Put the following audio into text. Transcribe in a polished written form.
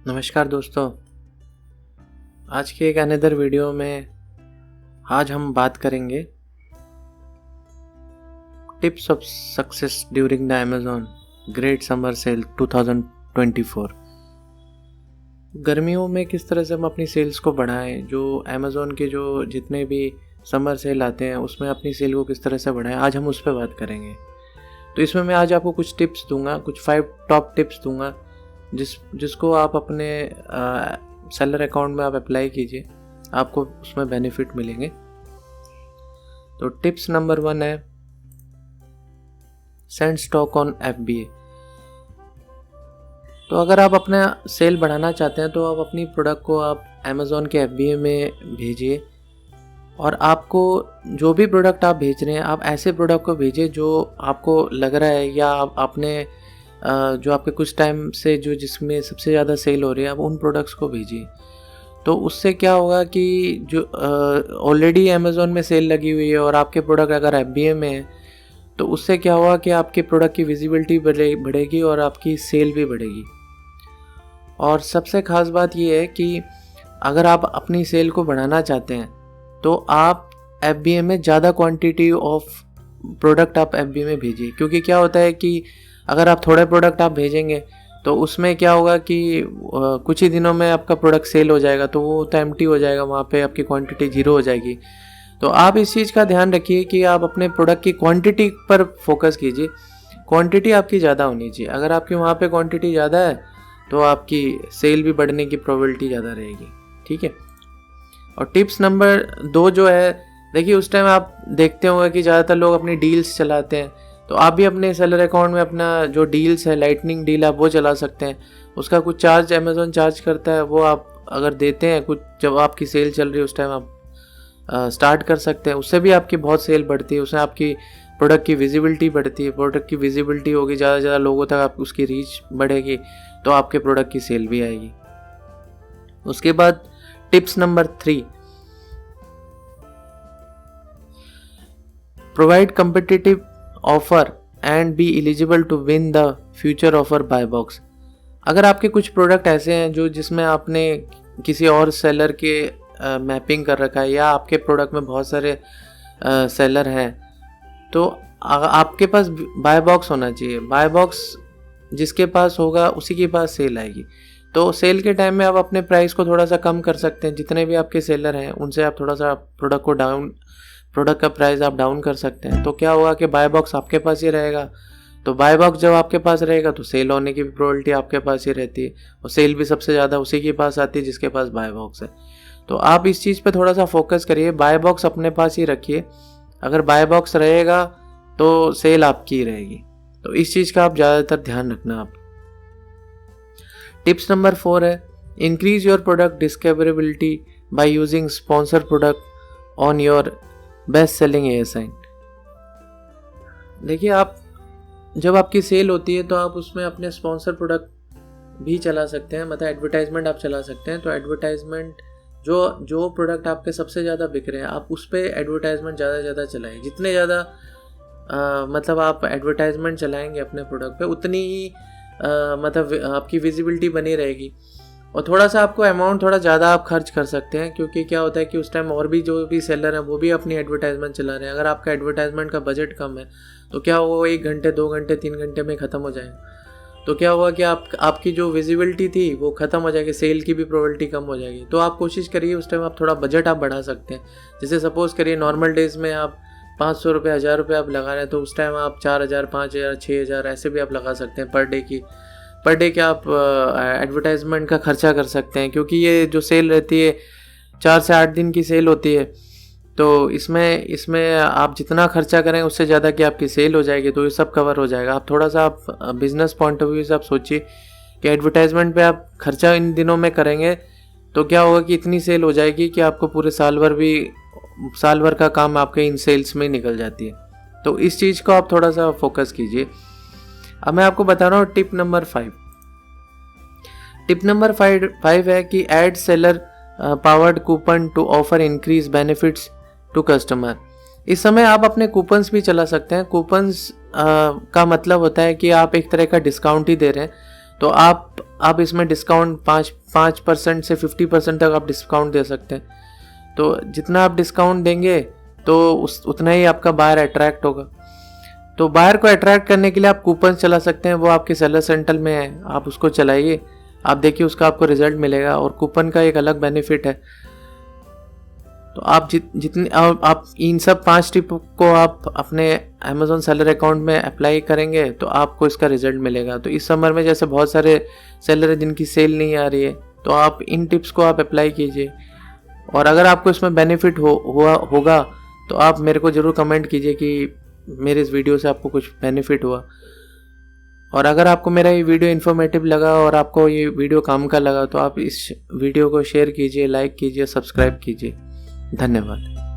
नमस्कार दोस्तों, आज के एक अनदर वीडियो में आज हम बात करेंगे tips of success during the Amazon great summer sale 2024। गर्मियों में किस तरह से हम अपनी सेल्स को बढ़ाएं, जो अमेज़न के जो जितने भी समर सेल आते हैं उसमें अपनी सेल को किस तरह से बढ़ाएं, आज हम उस पर बात करेंगे। तो इसमें मैं आज आपको कुछ टिप्स दूंगा, कुछ 5 टॉप टिप्स दूंगा जिसको आप अपने सेलर अकाउंट में आप अप्लाई कीजिए, आपको उसमें बेनिफिट मिलेंगे। तो टिप्स नंबर 1 है सेंड स्टॉक ऑन FBA। तो अगर आप अपना सेल बढ़ाना चाहते हैं तो आप अपनी प्रोडक्ट को आप अमेज़न के FBA में भेजिए, और आपको जो भी प्रोडक्ट आप भेज रहे हैं आप ऐसे प्रोडक्ट को भेजिए जो आपको लग रहा है या आपने जो आपके कुछ टाइम से जो जिसमें सबसे ज़्यादा सेल हो रही है आप उन प्रोडक्ट्स को भेजिए। तो उससे क्या होगा कि जो ऑलरेडी अमेज़न में सेल लगी हुई है और आपके प्रोडक्ट अगर FBA में है तो उससे क्या होगा कि आपके प्रोडक्ट की विजिबिलिटी बढ़ेगी और आपकी सेल भी बढ़ेगी। और सबसे ख़ास बात ये है कि अगर आप अपनी सेल को बढ़ाना चाहते हैं तो आप FBA में ज़्यादा क्वांटिटी ऑफ प्रोडक्ट आप FBA में भेजिए, क्योंकि क्या होता है कि अगर आप थोड़े प्रोडक्ट आप भेजेंगे तो उसमें क्या होगा कि कुछ ही दिनों में आपका प्रोडक्ट सेल हो जाएगा, तो वो तो एम्प्टी हो जाएगा, वहाँ पे आपकी क्वांटिटी 0 हो जाएगी। तो आप इस चीज़ का ध्यान रखिए कि आप अपने प्रोडक्ट की क्वांटिटी पर फोकस कीजिए, क्वांटिटी आपकी ज़्यादा होनी चाहिए। अगर आपकी वहाँ पे क्वांटिटी ज़्यादा है तो आपकी सेल भी बढ़ने की प्रोबेबिलिटी ज़्यादा रहेगी, ठीक है। और टिप्स नंबर 2 जो है, देखिए उस टाइम आप देखते होंगे कि ज़्यादातर लोग अपनी डील्स चलाते हैं, तो आप भी अपने सेलर अकाउंट में अपना जो डील्स है, लाइटनिंग डील, आप वो चला सकते हैं। उसका कुछ चार्ज अमेज़न चार्ज करता है, वो आप अगर देते हैं कुछ, जब आपकी सेल चल रही है उस टाइम आप स्टार्ट कर सकते हैं। उससे भी आपकी बहुत सेल बढ़ती है, उससे आपकी प्रोडक्ट की विजिबिलिटी बढ़ती है। प्रोडक्ट की विजिबिलिटी होगी, ज़्यादा से ज़्यादा लोगों तक आप उसकी रीच बढ़ेगी तो आपके प्रोडक्ट की सेल भी आएगी। उसके बाद tips number 3, provide competitive offer and be eligible to win the future offer buy box. अगर आपके कुछ प्रोडक्ट ऐसे हैं जो जिसमें आपने किसी और सेलर के मैपिंग कर रखा है, या आपके प्रोडक्ट में बहुत सारे सेलर हैं, तो आपके पास बाय बॉक्स होना चाहिए। बाय बॉक्स जिसके पास होगा उसी के पास सेल आएगी। तो सेल के टाइम में आप अपने प्राइस को थोड़ा सा कम कर सकते हैं, जितने भी आपके सेलर हैं उनसे आप थोड़ा सा प्रोडक्ट का प्राइस आप डाउन कर सकते हैं। तो क्या होगा कि बाय बॉक्स आपके पास ही रहेगा। तो बाय बॉक्स जब आपके पास रहेगा तो सेल होने की भी प्रोबेबिलिटी आपके पास ही रहती है, और सेल भी सबसे ज़्यादा उसी के पास आती है जिसके पास बाय बॉक्स है। तो आप इस चीज़ पे थोड़ा सा फोकस करिए, बाय बॉक्स अपने पास ही रखिए। अगर बाय बॉक्स रहेगा तो सेल आपकी ही रहेगी। तो इस चीज़ का आप ज़्यादातर ध्यान रखना। आप टिप्स नंबर 4 है increase your product discoverability by using sponsor product on your best selling ASIN। देखिए, आप जब आपकी सेल होती है तो आप उसमें अपने स्पॉन्सर प्रोडक्ट भी चला सकते हैं, मतलब एडवर्टाइजमेंट आप चला सकते हैं। तो एडवर्टाइजमेंट जो प्रोडक्ट आपके सबसे ज़्यादा बिक रहे हैं आप उस पर एडवर्टाइजमेंट ज़्यादा से ज़्यादा चलाएं। जितने ज़्यादा मतलब आप एडवर्टाइजमेंट चलाएंगे अपने प्रोडक्ट पे, उतनी ही मतलब आपकी विजिबिलिटी बनी रहेगी। और थोड़ा सा आपको अमाउंट थोड़ा ज़्यादा आप खर्च कर सकते हैं, क्योंकि क्या होता है कि उस टाइम और भी जो भी सेलर हैं वो भी अपनी एडवर्टाइजमेंट चला रहे हैं। अगर आपका एडवर्टाइजमेंट का बजट कम है तो क्या होगा, वो 1 घंटे 2 घंटे 3 घंटे में ख़त्म हो जाएगा। तो क्या होगा कि आपकी जो विजिबिलिटी थी वो ख़त्म हो जाएगी, सेल की भी प्रोबेबिलिटी कम हो जाएगी। तो आप कोशिश करिए उस टाइम आप थोड़ा बजट आप बढ़ा सकते हैं। जैसे सपोज़ करिए नॉर्मल डेज़ में आप 500 रुपये 1000 रुपये आप लगा रहे हैं, तो उस टाइम आप 4000 5000 6000 ऐसे भी आप लगा सकते हैं पर डे के आप एडवर्टाइजमेंट का खर्चा कर सकते हैं। क्योंकि ये जो सेल रहती है 4 से 8 दिन की सेल होती है, तो इसमें आप जितना खर्चा करें उससे ज़्यादा कि आपकी सेल हो जाएगी, तो ये सब कवर हो जाएगा। आप थोड़ा सा आप बिज़नेस पॉइंट ऑफ व्यू से आप सोचिए कि एडवर्टाइजमेंट पे आप खर्चा इन दिनों में करेंगे तो क्या होगा कि इतनी सेल हो जाएगी कि आपको पूरे साल भर का काम आपके इन सेल्स में निकल जाती है। तो इस चीज़ को आप थोड़ा सा फोकस कीजिए। अब मैं आपको बता रहा हूँ टिप नंबर 5। टिप नंबर 5 है कि add seller powered coupon to offer increase benefits to customer. इस समय आप अपने कूपन्स भी चला सकते हैं। कूपन्स का मतलब होता है कि आप एक तरह का डिस्काउंट ही दे रहे हैं। तो आप आप इसमें डिस्काउंट 5% से 50% तक आप डिस्काउंट दे सकते हैं। तो जितना आप डिस्काउंट देंगे तो उतना ही आपका बायर अट्रैक्ट होगा। तो बायर को अट्रैक्ट करने के लिए आप कूपन चला सकते हैं, वो आपके सेलर सेंटर में है, आप उसको चलाइए, आप देखिए उसका आपको रिजल्ट मिलेगा। और कूपन का एक अलग बेनिफिट है। तो आप जितने आप इन सब 5 टिप को आप अपने अमेज़ॉन सेलर अकाउंट में अप्लाई करेंगे तो आपको इसका रिजल्ट मिलेगा। तो इस समर में जैसे बहुत सारे सेलर हैं जिनकी सेल नहीं आ रही है, तो आप इन टिप्स को आप अप्लाई कीजिए। और अगर आपको इसमें बेनिफिट होगा तो आप मेरे को ज़रूर कमेंट कीजिए कि मेरे इस वीडियो से आपको कुछ बेनिफिट हुआ। और अगर आपको मेरा ये वीडियो इन्फॉर्मेटिव लगा और आपको ये वीडियो काम का लगा तो आप इस वीडियो को शेयर कीजिए, लाइक कीजिए, सब्सक्राइब कीजिए। धन्यवाद।